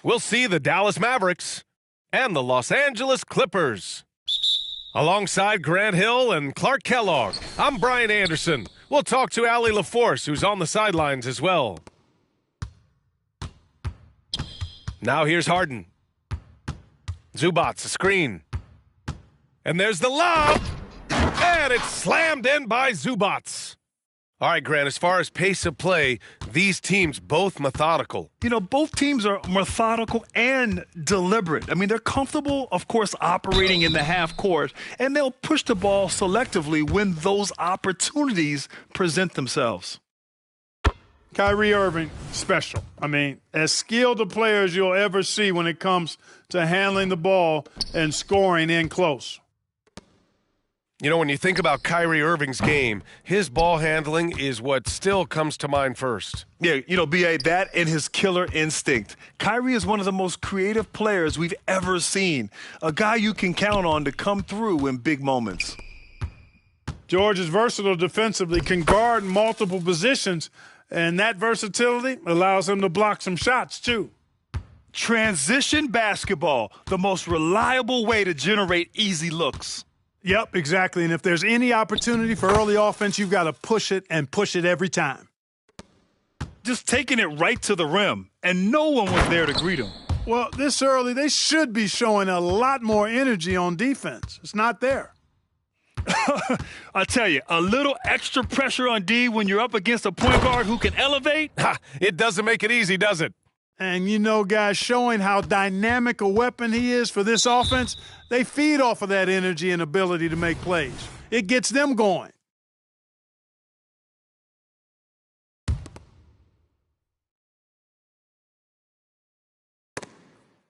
we'll see the Dallas Mavericks and the Los Angeles Clippers. Alongside Grant Hill and Clark Kellogg, I'm Brian Anderson. We'll talk to Allie LaForce, who's on the sidelines as well. Now here's Harden. Zubac, a screen. And there's the lob. And it's slammed in by Zubac. All right, Grant, as far as pace of play, these teams both methodical. You know, both teams are methodical and deliberate. I mean, they're comfortable, of course, operating in the half court, and they'll push the ball selectively when those opportunities present themselves. Kyrie Irving, special. I mean, as skilled a player as you'll ever see when it comes to handling the ball and scoring in close. You know, when you think about Kyrie Irving's game, his ball handling is what still comes to mind first. Yeah, you know, B.A., that and his killer instinct. Kyrie is one of the most creative players we've ever seen, a guy you can count on to come through in big moments. George is versatile defensively, can guard multiple positions, and that versatility allows him to block some shots, too. Transition basketball, the most reliable way to generate easy looks. Yep, exactly. And if there's any opportunity for early offense, you've got to push it and push it every time. Just taking it right to the rim, and no one was there to greet him. Well, this early, they should be showing a lot more energy on defense. It's not there. I tell you, a little extra pressure on D when you're up against a point guard who can elevate. It doesn't make it easy, does it? And, you know, guys, showing how dynamic a weapon he is for this offense, they feed off of that energy and ability to make plays. It gets them going.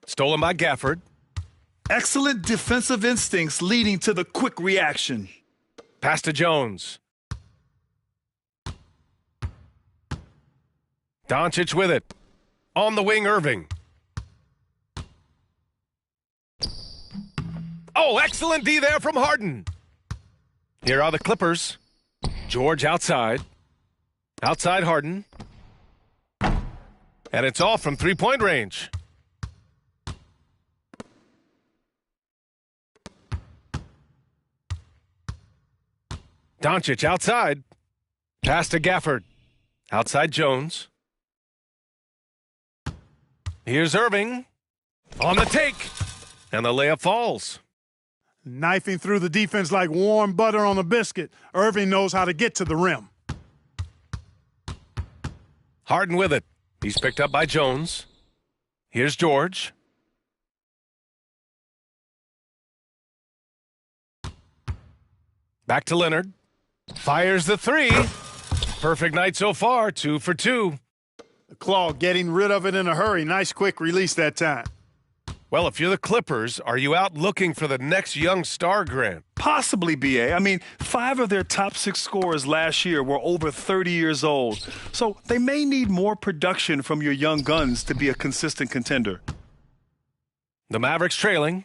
Stolen by Gafford. Excellent defensive instincts leading to the quick reaction. Pass to Jones. Doncic with it. On the wing, Irving. Oh, excellent D there from Harden. Here are the Clippers. George outside. Outside Harden. And it's all from three-point range. Doncic outside. Pass to Gafford. Outside Jones. Here's Irving. On the take. And the layup falls. Knifing through the defense like warm butter on a biscuit. Irving knows how to get to the rim. Harden with it. He's picked up by Jones. Here's George. Back to Leonard. Fires the three. Perfect night so far, 2 for 2. The Claw getting rid of it in a hurry. Nice quick release that time. Well, if you're the Clippers, are you out looking for the next young star, Grant? Possibly, B.A. I mean, 5 of their top 6 scorers last year were over 30 years old. So they may need more production from your young guns to be a consistent contender. The Mavericks trailing.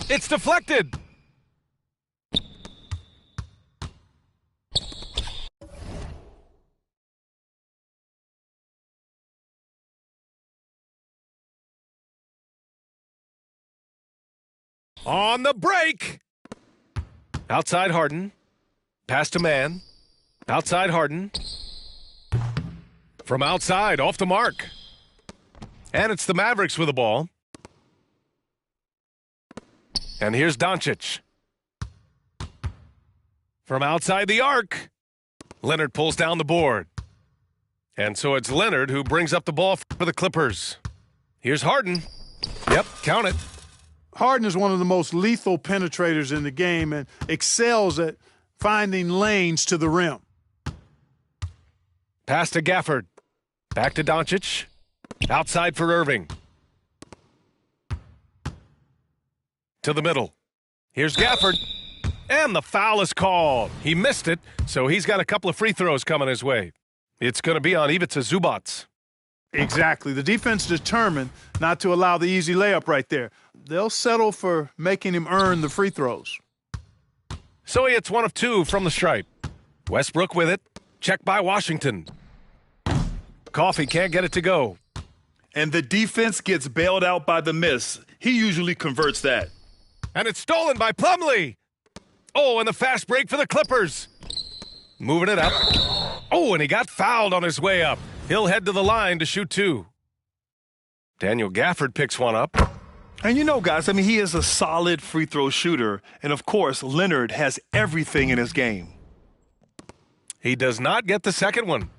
It's deflected. On the break. Outside Harden. Pass to man. Outside Harden. From outside, off the mark. And it's the Mavericks with the ball. And here's Doncic. From outside the arc. Leonard pulls down the board. And so it's Leonard who brings up the ball for the Clippers. Here's Harden. Yep, count it. Harden is one of the most lethal penetrators in the game and excels at finding lanes to the rim. Pass to Gafford. Back to Doncic. Outside for Irving. To the middle. Here's Gafford. And the foul is called. He missed it, so he's got a couple of free throws coming his way. It's going to be on Ivica Zubac. Exactly. The defense determined not to allow the easy layup right there. They'll settle for making him earn the free throws. So he hits 1 of 2 from the stripe. Westbrook with it. Checked by Washington. Coffee can't get it to go. And the defense gets bailed out by the miss. He usually converts that. And it's stolen by Plumlee. Oh, and the fast break for the Clippers. Moving it up. Oh, and he got fouled on his way up. He'll head to the line to shoot 2. Daniel Gafford picks one up. And you know, guys, I mean, he is a solid free throw shooter. And, of course, Leonard has everything in his game. He does not get the second one.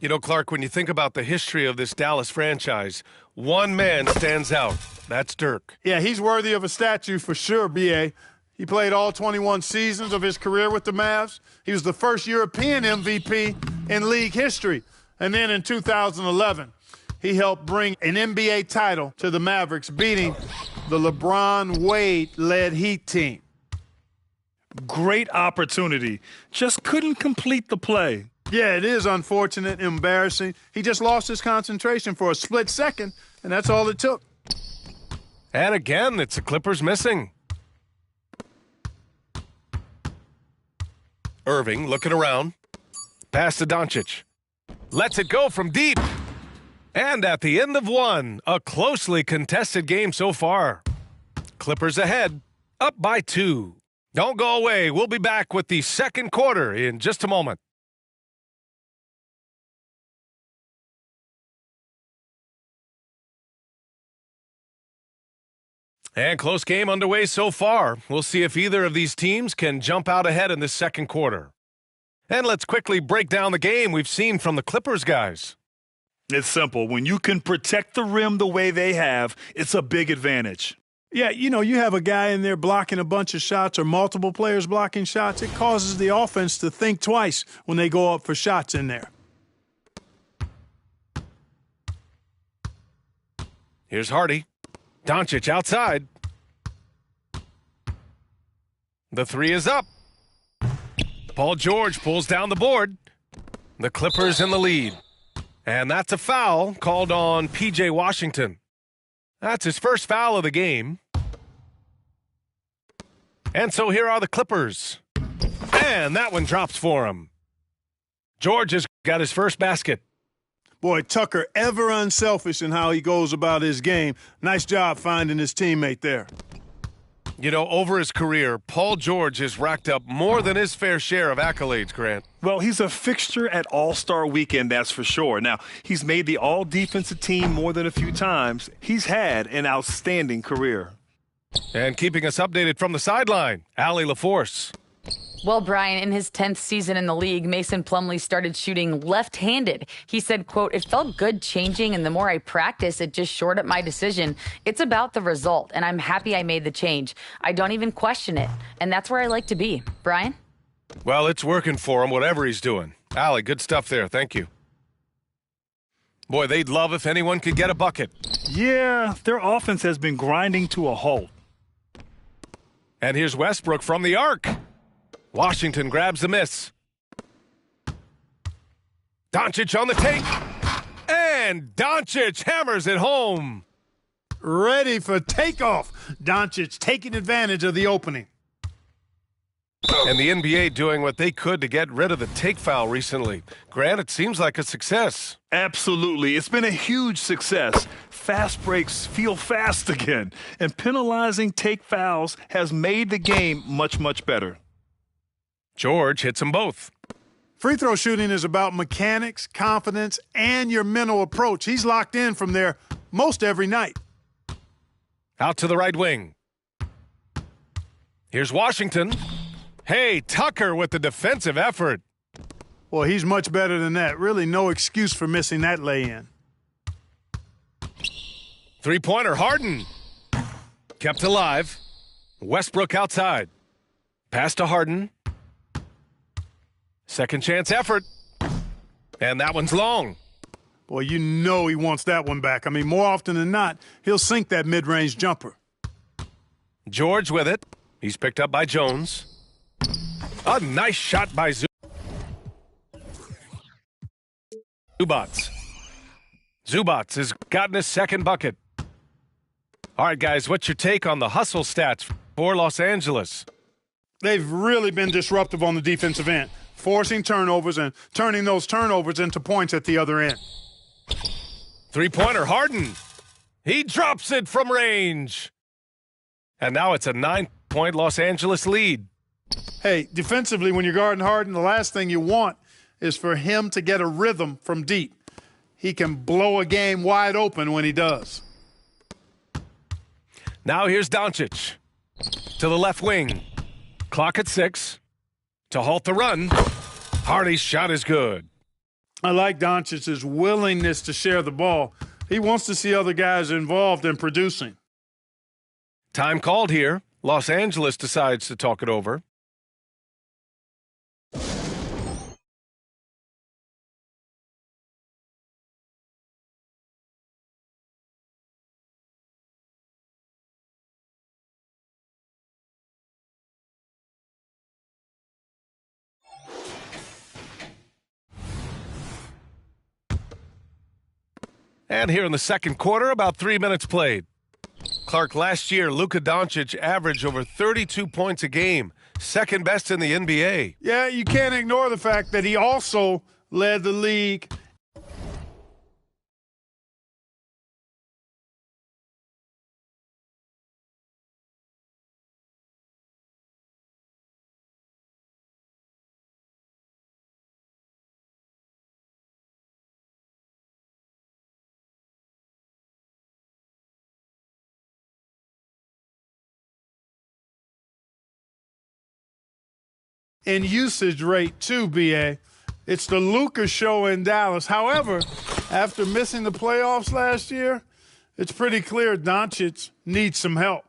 You know, Clark, when you think about the history of this Dallas franchise, one man stands out. That's Dirk. Yeah, he's worthy of a statue for sure, B.A. He played all 21 seasons of his career with the Mavs. He was the first European MVP in league history. And then in 2011, he helped bring an NBA title to the Mavericks, beating the LeBron Wade-led Heat team. Great opportunity. Just couldn't complete the play. Yeah, it is unfortunate, embarrassing. He just lost his concentration for a split second, and that's all it took. And again, it's the Clippers missing. Irving looking around. Pass to Doncic. Lets it go from deep. And at the end of one, a closely contested game so far. Clippers ahead, up by 2. Don't go away. We'll be back with the second quarter in just a moment. And close game underway so far. We'll see if either of these teams can jump out ahead in this second quarter. And let's quickly break down the game we've seen from the Clippers guys. It's simple. When you can protect the rim the way they have, it's a big advantage. Yeah, you know, you have a guy in there blocking a bunch of shots or multiple players blocking shots. It causes the offense to think twice when they go up for shots in there. Here's Hardy. Doncic outside. The 3 is up. Paul George pulls down the board. The Clippers in the lead. And that's a foul called on P.J. Washington. That's his first foul of the game. And so here are the Clippers. And that one drops for him. George has got his first basket. Boy, Tucker, ever unselfish in how he goes about his game. Nice job finding his teammate there. You know, over his career, Paul George has racked up more than his fair share of accolades, Grant. Well, he's a fixture at All-Star Weekend, that's for sure. Now, he's made the All-Defensive Team more than a few times. He's had an outstanding career. And keeping us updated from the sideline, Allie LaForce. Well, Brian, in his 10th season in the league, Mason Plumlee started shooting left-handed. He said, quote, "It felt good changing, and the more I practice, it just shored up my decision. It's about the result, and I'm happy I made the change. I don't even question it, and that's where I like to be." Brian? Well, it's working for him, whatever he's doing. Allie, good stuff there. Thank you. Boy, they'd love if anyone could get a bucket. Yeah, their offense has been grinding to a halt. And here's Westbrook from the arc. Washington grabs the miss. Doncic on the take. And Doncic hammers it home. Ready for takeoff. Doncic taking advantage of the opening. And the NBA doing what they could to get rid of the take foul recently. Grant, it seems like a success. Absolutely. It's been a huge success. Fast breaks feel fast again. And penalizing take fouls has made the game much, much better. George hits them both. Free throw shooting is about mechanics, confidence, and your mental approach. He's locked in from there most every night. Out to the right wing. Here's Washington. Hey, Tucker with the defensive effort. Well, he's much better than that. Really no excuse for missing that lay-in. Three-pointer, Harden. Kept alive. Westbrook outside. Pass to Harden. Second chance effort. And that one's long. Boy, you know he wants that one back. I mean, more often than not, he'll sink that mid-range jumper. George with it. He's picked up by Jones. A nice shot by Zubats. Zubats has gotten his second bucket. All right, guys, what's your take on the hustle stats for Los Angeles? They've really been disruptive on the defensive end, forcing turnovers and turning those turnovers into points at the other end. Three-pointer, Harden. He drops it from range. And now it's a 9-point Los Angeles lead. Hey, defensively, when you're guarding Harden, the last thing you want is for him to get a rhythm from deep. He can blow a game wide open when he does. Now here's Doncic to the left wing. Clock at 6. To halt the run, Hardy's shot is good. I like Doncic's willingness to share the ball. He wants to see other guys involved in producing. Time called here. Los Angeles decides to talk it over. And here in the second quarter, about 3 minutes played. Clark, last year, Luka Doncic averaged over 32 points a game, second best in the NBA. Yeah, you can't ignore the fact that he also led the league. In usage rate too, BA. It's the Luka show in Dallas. However, after missing the playoffs last year, it's pretty clear Doncic needs some help.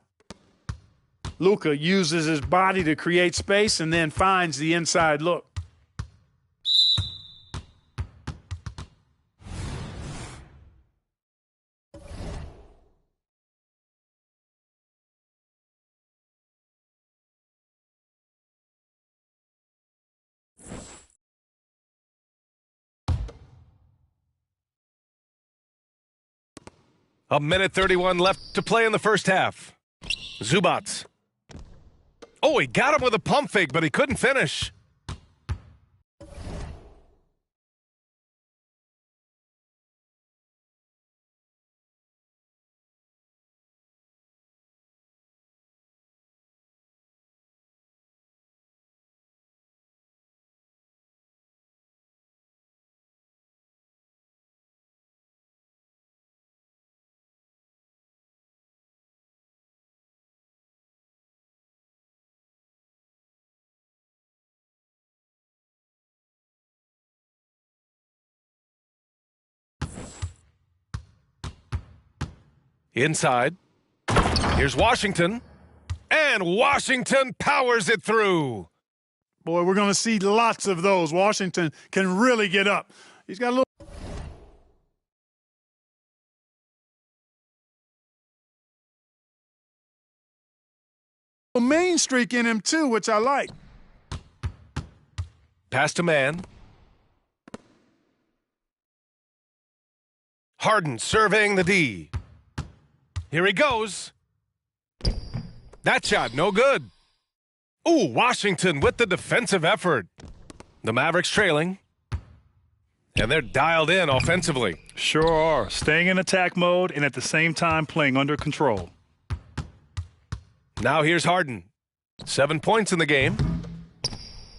Luka uses his body to create space and then finds the inside look. A minute 31 left to play in the first half. Zubac. Oh, he got him with a pump fake, but he couldn't finish. Inside. Here's Washington. And Washington powers it through. Boy, we're going to see lots of those. Washington can really get up. He's got a little main streak in him too, which I like. Pass to man. Harden surveying the D. Here he goes. That shot, no good. Ooh, Washington with the defensive effort. The Mavericks trailing. And they're dialed in offensively. Sure are. Staying in attack mode and at the same time playing under control. Now here's Harden. 7 points in the game.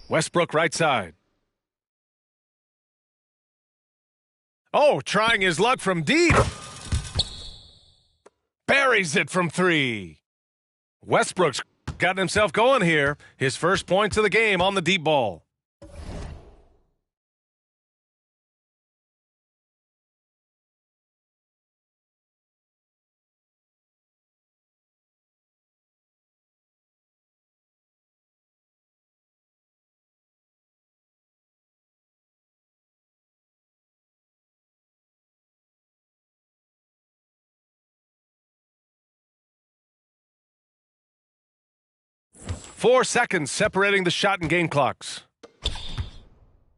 Westbrook right side. Oh, trying his luck from deep. Buries it from 3. Westbrook's gotten himself going here. His first points of the game on the deep ball. Four seconds separating the shot and game clocks.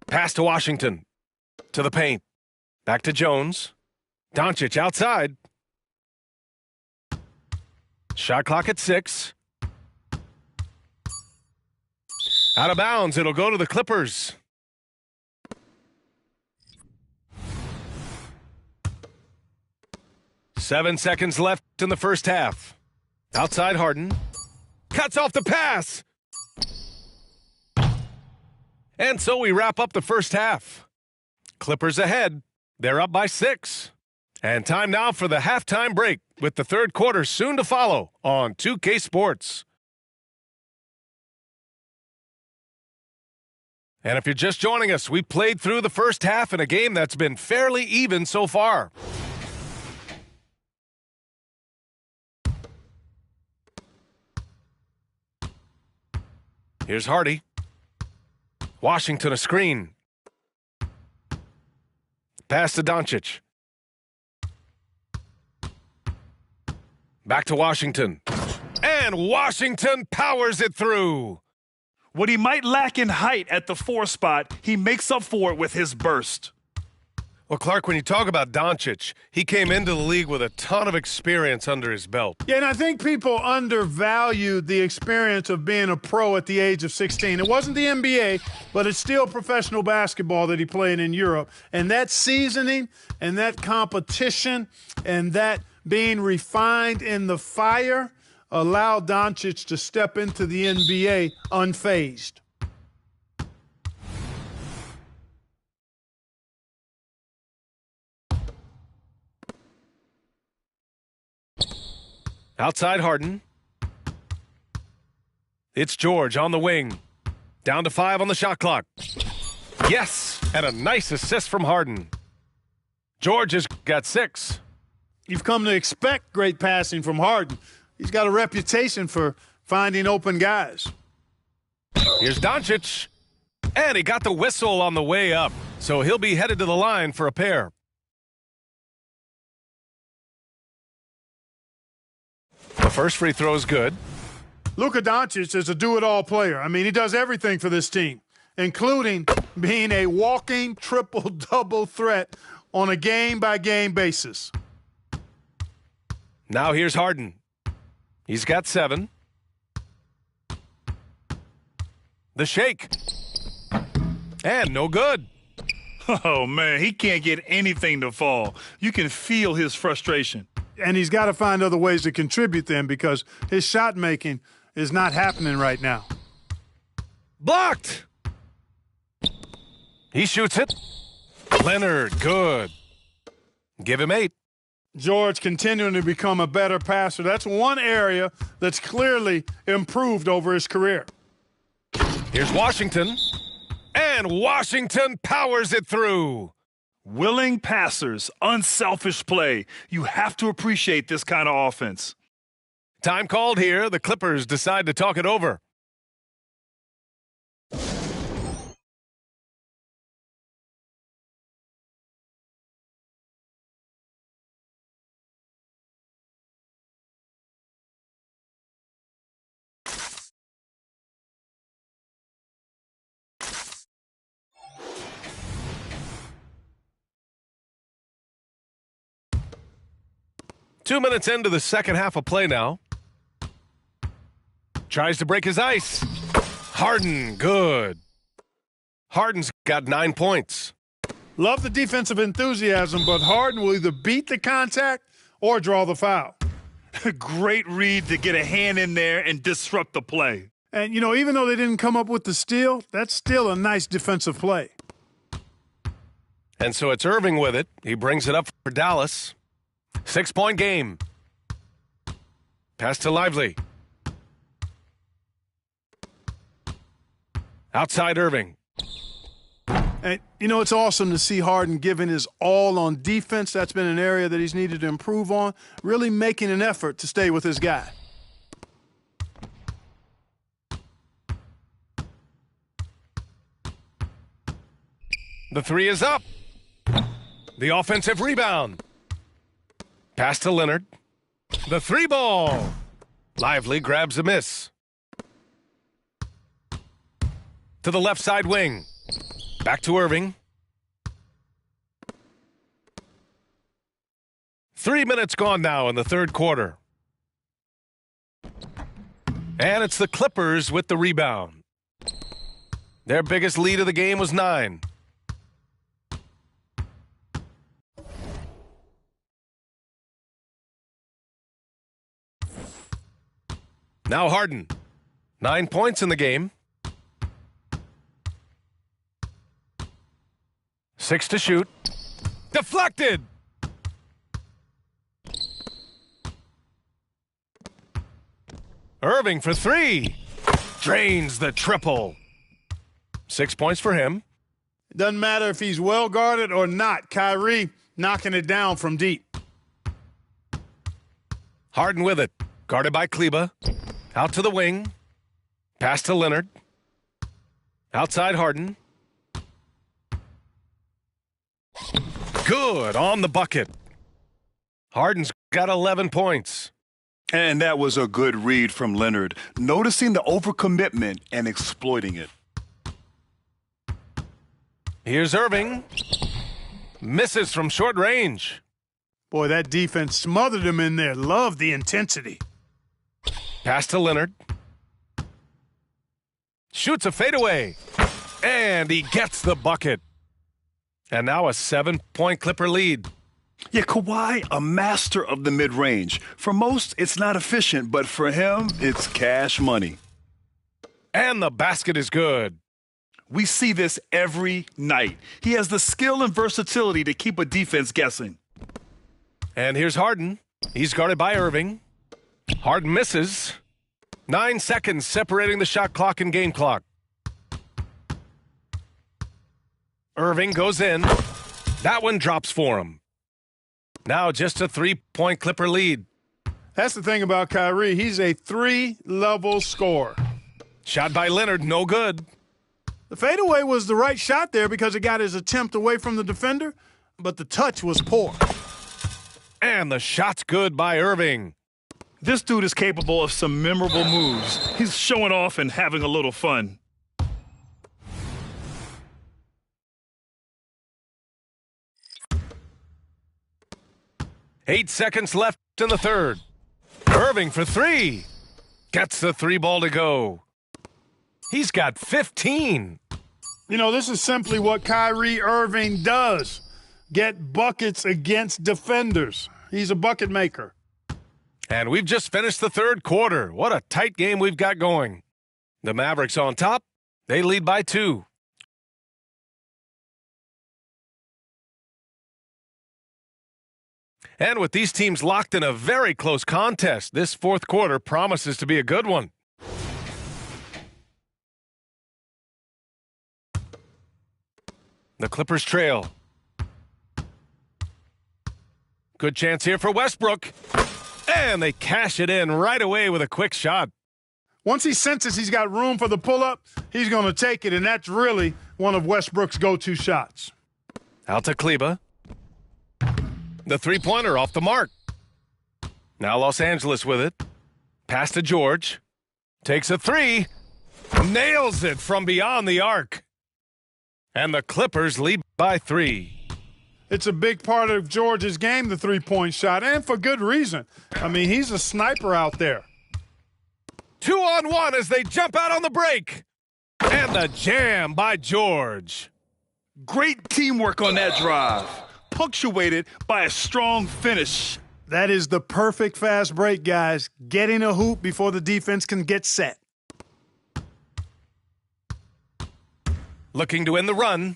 Pass to Washington. To the paint. Back to Jones. Doncic outside. Shot clock at 6. Out of bounds. It'll go to the Clippers. 7 seconds left in the first half. Outside Harden. Cuts off the pass. And so we wrap up the first half. Clippers ahead. They're up by 6. And time now for the halftime break, with the third quarter soon to follow on 2K Sports. And if you're just joining us, we played through the first half in a game that's been fairly even so far. Here's Hardy. Washington a screen. Pass to Doncic. Back to Washington. And Washington powers it through. What he might lack in height at the 4 spot, he makes up for it with his burst. Well, Clark, when you talk about Doncic, he came into the league with a ton of experience under his belt. Yeah, and I think people undervalued the experience of being a pro at the age of 16. It wasn't the NBA, but it's still professional basketball that he played in Europe. And that seasoning and that competition and that being refined in the fire allowed Doncic to step into the NBA unfazed. Outside Harden. It's George on the wing. Down to 5 on the shot clock. Yes, and a nice assist from Harden. George has got 6. You've come to expect great passing from Harden. He's got a reputation for finding open guys. Here's Doncic. And he got the whistle on the way up, so he'll be headed to the line for a pair. The first free throw is good. Luka Doncic is a do-it-all player. I mean, he does everything for this team, including being a walking triple-double threat on a game-by-game basis. Now here's Harden. He's got 7. The shake. And no good. Oh, man, he can't get anything to fall. You can feel his frustration. And he's got to find other ways to contribute then, because his shot making is not happening right now. Blocked. He shoots it. Leonard, good. Give him 8. George continuing to become a better passer. That's one area that's clearly improved over his career. Here's Washington. And Washington powers it through. Willing passers, unselfish play. You have to appreciate this kind of offense. Time called here. The Clippers decide to talk it over. Two minutes into the second half of play now. Tries to break his ice. Harden, good. Harden's got 9 points. Love the defensive enthusiasm, but Harden will either beat the contact or draw the foul. Great read to get a hand in there and disrupt the play. And, you know, even though they didn't come up with the steal, that's still a nice defensive play. And so it's Irving with it. He brings it up for Dallas. 6-point game. Pass to Lively. Outside Irving. And, you know, it's awesome to see Harden giving his all on defense. That's been an area that he's needed to improve on. Really making an effort to stay with his guy. The 3 is up. The offensive rebound. Pass to Leonard. The 3 ball. Lively grabs a miss. To the left side wing. Back to Irving. 3 minutes gone now in the third quarter. And it's the Clippers with the rebound. Their biggest lead of the game was 9. Now Harden. 9 points in the game. 6 to shoot. Deflected! Irving for 3. Drains the triple. 6 points for him. It doesn't matter if he's well guarded or not. Kyrie knocking it down from deep. Harden with it. Guarded by Kleba. Out to the wing. Pass to Leonard. Outside Harden. Good on the bucket. Harden's got 11 points. And that was a good read from Leonard, noticing the overcommitment and exploiting it. Here's Irving. Misses from short range. Boy, that defense smothered him in there. Love the intensity. Pass to Leonard. Shoots a fadeaway. And he gets the bucket. And now a 7-point Clipper lead. Yeah, Kawhi, a master of the mid-range. For most, it's not efficient, but for him, it's cash money. And the basket is good. We see this every night. He has the skill and versatility to keep a defense guessing. And here's Harden. He's guarded by Irving. Harden misses. 9 seconds separating the shot clock and game clock. Irving goes in. That one drops for him. Now just a 3-point Clipper lead. That's the thing about Kyrie. He's a 3-level scorer. Shot by Leonard, no good. The fadeaway was the right shot there because it got his attempt away from the defender, but the touch was poor. And the shot's good by Irving. This dude is capable of some memorable moves. He's showing off and having a little fun. Eight seconds left in the third. Irving for 3. Gets the 3 ball to go. He's got 15. You know, this is simply what Kyrie Irving does. Get buckets against defenders. He's a bucket maker. And we've just finished the third quarter. What a tight game we've got going. The Mavericks on top. They lead by 2. And with these teams locked in a very close contest, this fourth quarter promises to be a good one. The Clippers trail. Good chance here for Westbrook. And they cash it in right away with a quick shot. Once he senses he's got room for the pull-up, he's going to take it, and that's really one of Westbrook's go-to shots. Out to Kleba. The three-pointer off the mark. Now Los Angeles with it. Pass to George. Takes a 3. Nails it from beyond the arc. And the Clippers lead by 3. It's a big part of George's game, the three-point shot, and for good reason. I mean, he's a sniper out there. 2-on-1 as they jump out on the break. And the jam by George. Great teamwork on that drive, punctuated by a strong finish. That is the perfect fast break, guys. Getting a hoop before the defense can get set. Looking to end the run.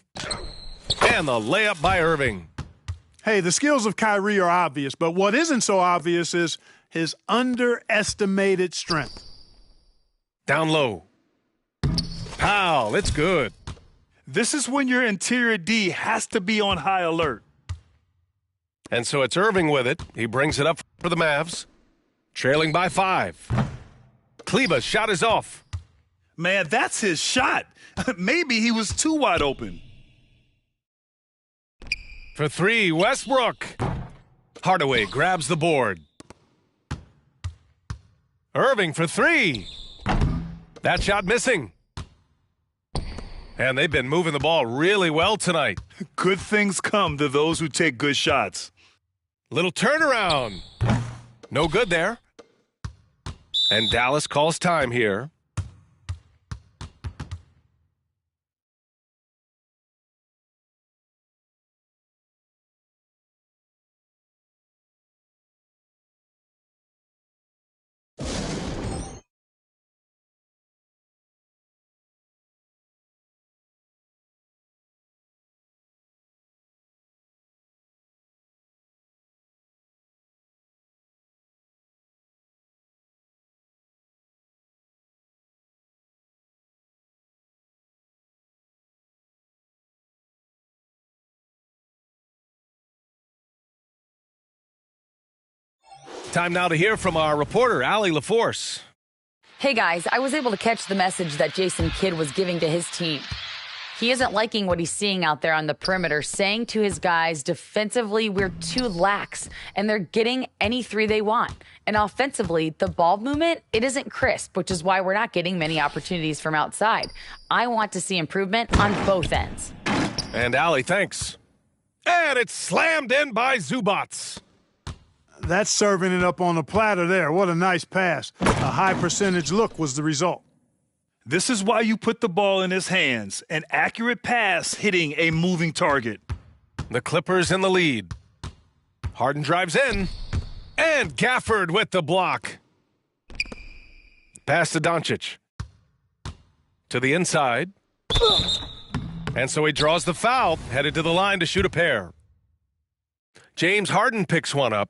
And the layup by Irving. Hey, the skills of Kyrie are obvious, but what isn't so obvious is his underestimated strength. Down low. Powell, it's good. This is when your interior D has to be on high alert. And so it's Irving with it. He brings it up for the Mavs. Trailing by 5. Kleba's shot is off. Man, that's his shot. Maybe he was too wide open. For 3, Westbrook. Hardaway grabs the board. Irving for 3. That shot missing. And they've been moving the ball really well tonight. Good things come to those who take good shots. Little turnaround. No good there. And Dallas calls time here. Time now to hear from our reporter, Allie LaForce. Hey guys, I was able to catch the message that Jason Kidd was giving to his team. He isn't liking what he's seeing out there on the perimeter, saying to his guys, defensively, we're too lax, and they're getting any three they want. And offensively, the ball movement, it isn't crisp, which is why we're not getting many opportunities from outside. I want to see improvement on both ends. And Allie, thanks. And it's slammed in by Zubats. That's serving it up on a platter there. What a nice pass. A high percentage look was the result. This is why you put the ball in his hands. An accurate pass hitting a moving target. The Clippers in the lead. Harden drives in. And Gafford with the block. Pass to Doncic. To the inside. And so he draws the foul, headed to the line to shoot a pair. James Harden picks one up.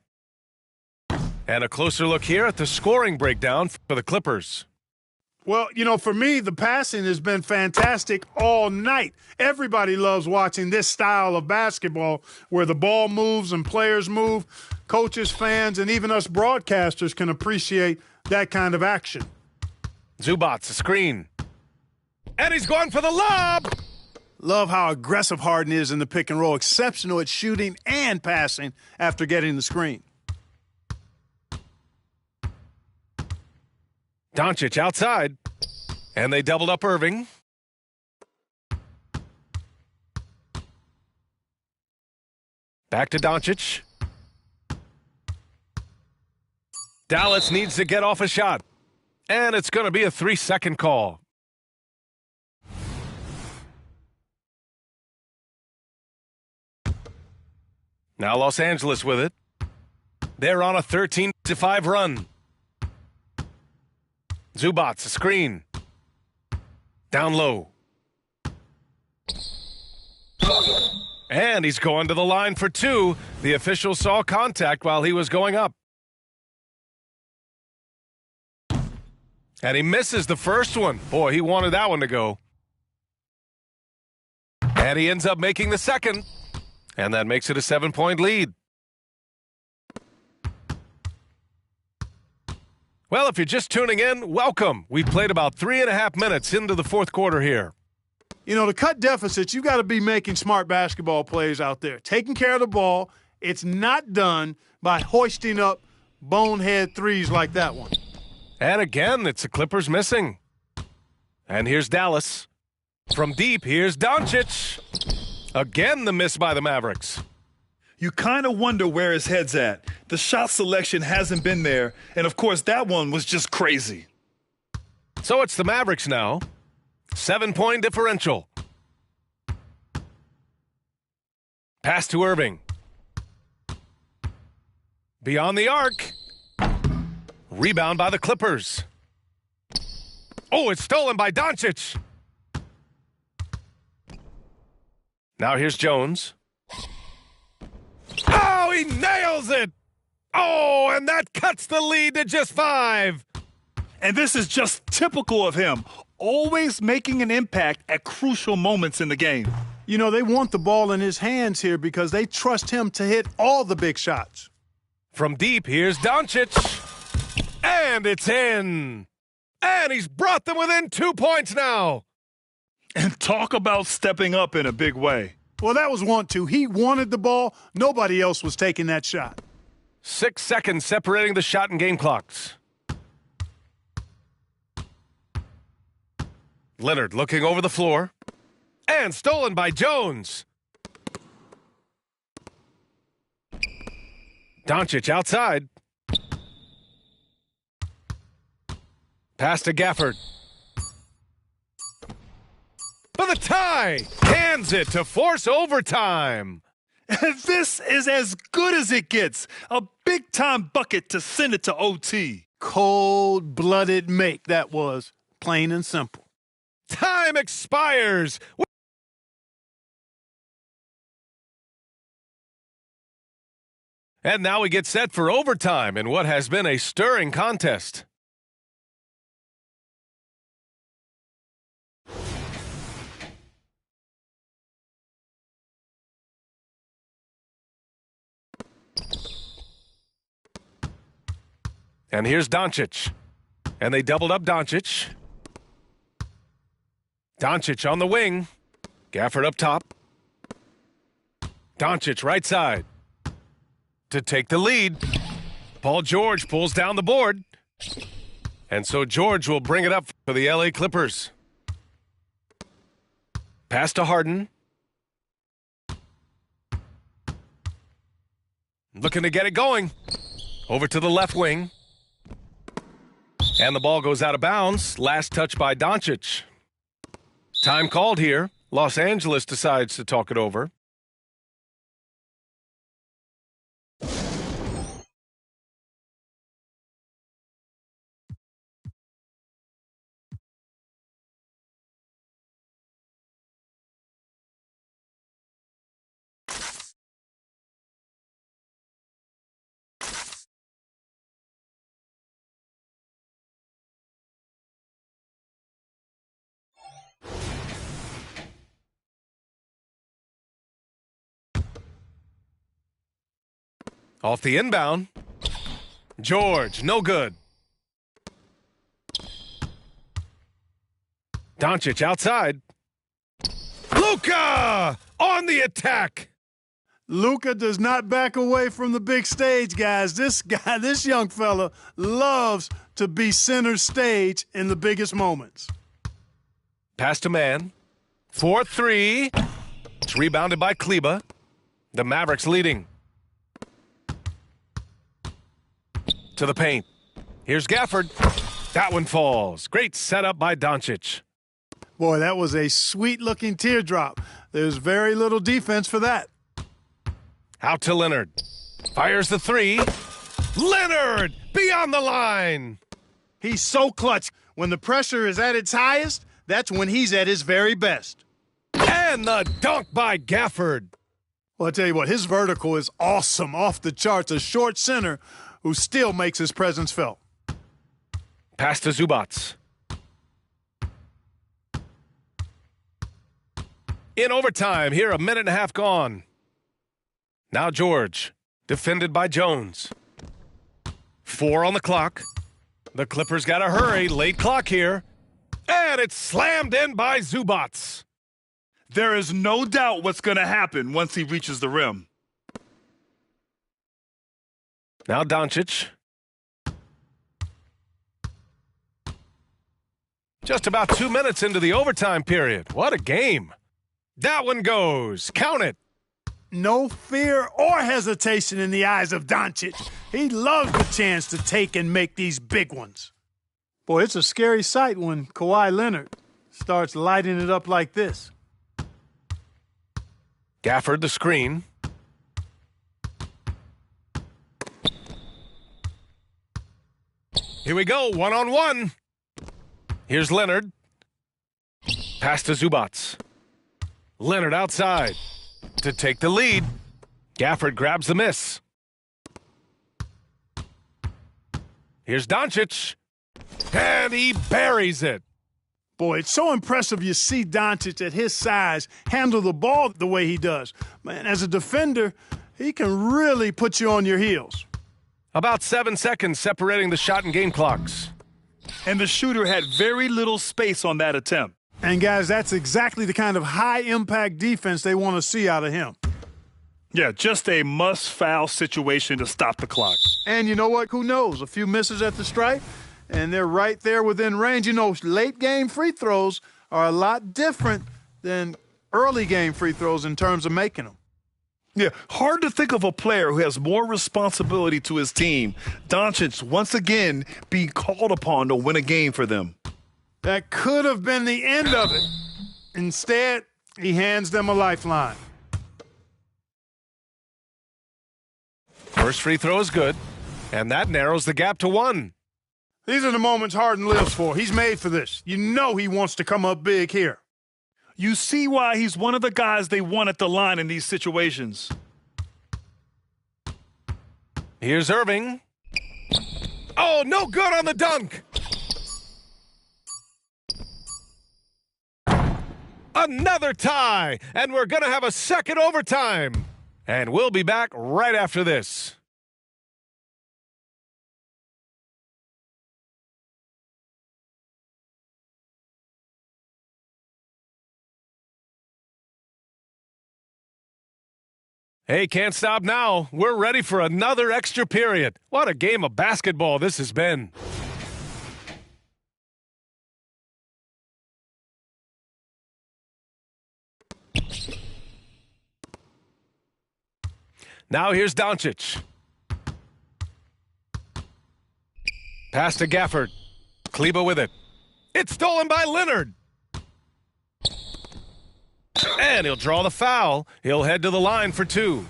And a closer look here at the scoring breakdown for the Clippers. Well, you know, for me, the passing has been fantastic all night. Everybody loves watching this style of basketball where the ball moves and players move. Coaches, fans, and even us broadcasters can appreciate that kind of action. Zubats, a screen. And he's going for the lob. Love how aggressive Harden is in the pick and roll. Exceptional at shooting and passing after getting the screen. Doncic outside. And they doubled up Irving. Back to Doncic. Dallas needs to get off a shot. And it's going to be a 3-second call. Now Los Angeles with it. They're on a 13-5 run. Zubats, a screen. Down low. And he's going to the line for two. The official saw contact while he was going up. And he misses the first one. Boy, he wanted that one to go. And he ends up making the second. And that makes it a 7-point lead. Well, if you're just tuning in, welcome. We've played about 3.5 minutes into the fourth quarter here. You know, to cut deficits, you got to be making smart basketball plays out there. Taking care of the ball. It's not done by hoisting up bonehead threes like that one. And again, it's the Clippers missing. And here's Dallas. From deep, here's Doncic. Again, the miss by the Mavericks. You kind of wonder where his head's at. The shot selection hasn't been there, and of course that one was just crazy. So it's the Mavericks now. 7-point differential. Pass to Irving. Beyond the arc. Rebound by the Clippers. Oh, it's stolen by Doncic. Now here's Jones. Oh, he nails it! Oh, and that cuts the lead to just 5. And this is just typical of him, always making an impact at crucial moments in the game. You know, they want the ball in his hands here because they trust him to hit all the big shots. From deep, here's Doncic. And it's in. And he's brought them within 2 points now. And talk about stepping up in a big way. Well, that was 1-2. He wanted the ball. Nobody else was taking that shot. 6 seconds separating the shot and game clocks. Leonard looking over the floor. And stolen by Jones. Doncic outside. Pass to Gafford. For the tie! Hands it to force overtime. This is as good as it gets. A big-time bucket to send it to OT. Cold-blooded make, that was. Plain and simple. Time expires. And now we get set for overtime in what has been a stirring contest. And here's Doncic. And they doubled up Doncic. Doncic on the wing. Gafford up top. Doncic right side. To take the lead. Paul George pulls down the board. And so George will bring it up for the LA Clippers. Pass to Harden. Looking to get it going. Over to the left wing. And the ball goes out of bounds. Last touch by Doncic. Time called here. Los Angeles decides to talk it over. Off the inbound. George, no good. Doncic outside. Luka on the attack. Luka does not back away from the big stage, guys. This young fella loves to be center stage in the biggest moments. Pass to man. 4-3. It's rebounded by Kleba. The Mavericks leading. To the paint. Here's Gafford. That one falls. Great setup by Doncic. Boy, that was a sweet-looking teardrop. There's very little defense for that. Out to Leonard. Fires the three. Leonard beyond the line. He's so clutch. When the pressure is at its highest, that's when he's at his very best. And the dunk by Gafford. Well, I tell you what, his vertical is awesome, off the charts. A short center who still makes his presence felt. Pass to Zubats. In overtime, here a minute and a half gone. Now George, defended by Jones. 4 on the clock. The Clippers got to hurry, late clock here. And it's slammed in by Zubats. There is no doubt what's going to happen once he reaches the rim. Now Doncic. Just about 2 minutes into the overtime period. What a game. That one goes. Count it. No fear or hesitation in the eyes of Doncic. He loves the chance to take and make these big ones. Boy, it's a scary sight when Kawhi Leonard starts lighting it up like this. Gafford the screen. Here we go, one-on-one. Here's Leonard. Pass to Zubats. Leonard outside to take the lead. Gafford grabs the miss. Here's Doncic. And he buries it. Boy, it's so impressive you see Doncic at his size handle the ball the way he does. Man, as a defender, he can really put you on your heels. About 7 seconds separating the shot and game clocks. And the shooter had very little space on that attempt. And, guys, that's exactly the kind of high-impact defense they want to see out of him. Yeah, just a must-foul situation to stop the clock. And you know what? Who knows? A few misses at the stripe, and they're right there within range. You know, late-game free throws are a lot different than early-game free throws in terms of making them. Yeah, hard to think of a player who has more responsibility to his team. Doncic, once again, being called upon to win a game for them. That could have been the end of it. Instead, he hands them a lifeline. First free throw is good, and that narrows the gap to 1. These are the moments Harden lives for. He's made for this. You know he wants to come up big here. You see why he's one of the guys they want at the line in these situations. Here's Irving. Oh, no good on the dunk. Another tie, and we're going to have a second overtime. And we'll be back right after this. Hey, can't stop now. We're ready for another extra period. What a game of basketball this has been. Now here's Doncic. Pass to Gafford. Kleber with it. It's stolen by Leonard. And he'll draw the foul. He'll head to the line for two.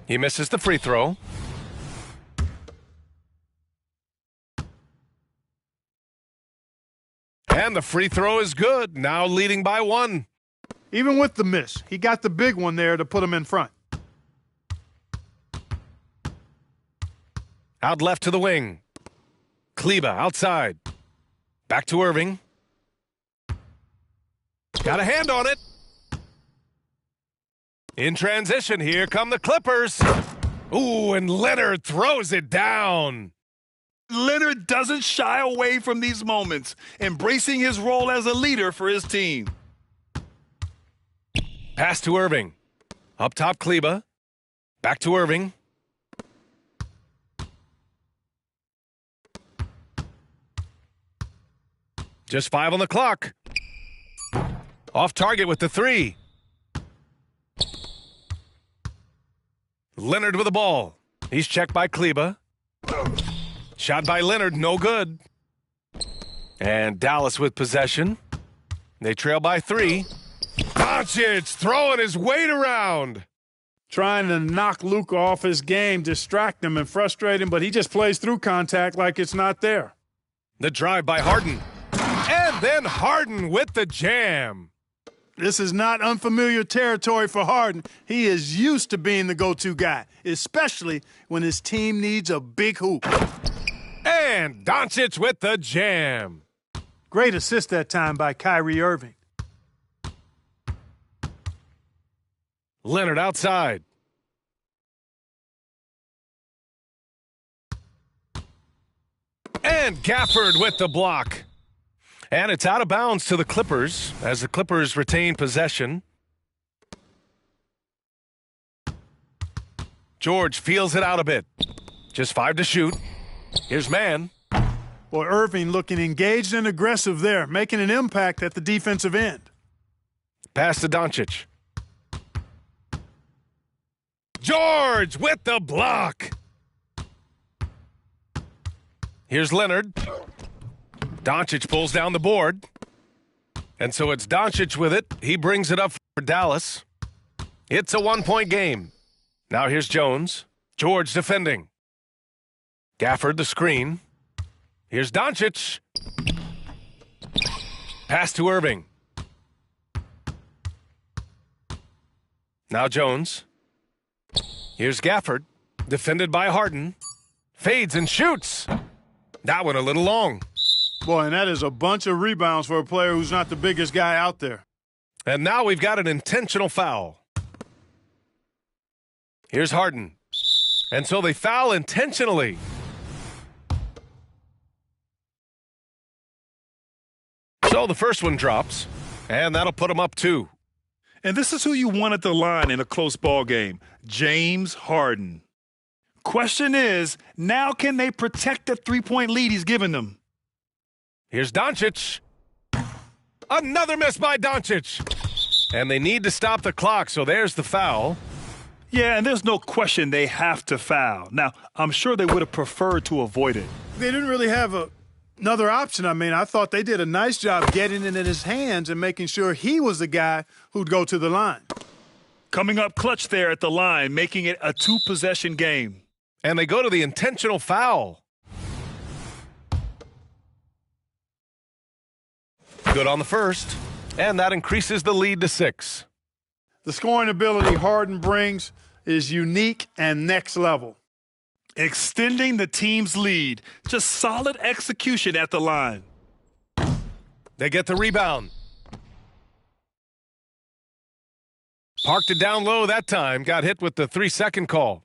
He misses the free throw. And the free throw is good. Now leading by one. Even with the miss, he got the big one there to put him in front. Out left to the wing. Kleber outside. Back to Irving. Got a hand on it. In transition, here come the Clippers. Ooh, and Leonard throws it down. Leonard doesn't shy away from these moments, embracing his role as a leader for his team. Pass to Irving. Up top, Kleber. Back to Irving. Just 5 on the clock. Off target with the three. Leonard with the ball. He's checked by Kleber. Shot by Leonard, no good. And Dallas with possession. They trail by 3. Doncic throwing his weight around. Trying to knock Luka off his game, distract him and frustrate him, but he just plays through contact like it's not there. The drive by Harden. And then Harden with the jam. This is not unfamiliar territory for Harden. He is used to being the go-to guy, especially when his team needs a big hoop. And Doncic with the jam. Great assist that time by Kyrie Irving. Leonard outside. And Gafford with the block. And it's out of bounds to the Clippers as the Clippers retain possession. George feels it out a bit. Just 5 to shoot. Here's Mann. Well, Irving looking engaged and aggressive there, making an impact at the defensive end. Pass to Doncic. George with the block. Here's Leonard. Doncic pulls down the board. And so it's Doncic with it. He brings it up for Dallas. It's a 1-point game. Now here's Jones. George defending. Gafford the screen. Here's Doncic. Pass to Irving. Now Jones. Here's Gafford. Defended by Harden. Fades and shoots. That one a little long. Boy, and that is a bunch of rebounds for a player who's not the biggest guy out there. And now we've got an intentional foul. Here's Harden. And so they foul intentionally. So the first one drops, and that'll put them up 2. And this is who you want at the line in a close ball game, James Harden. Question is, now can they protect the three-point lead he's given them? Here's Doncic. Another miss by Doncic. And they need to stop the clock, so there's the foul. Yeah, and there's no question they have to foul. Now, I'm sure they would have preferred to avoid it. They didn't really have another option. I mean, I thought they did a nice job getting it in his hands and making sure he was the guy who'd go to the line. Coming up clutch there at the line, making it a 2-possession game. And they go to the intentional foul. Good on the first, and that increases the lead to 6. The scoring ability Harden brings is unique and next level. Extending the team's lead. Just solid execution at the line. They get the rebound. Parked it down low that time. Got hit with the 3-second call.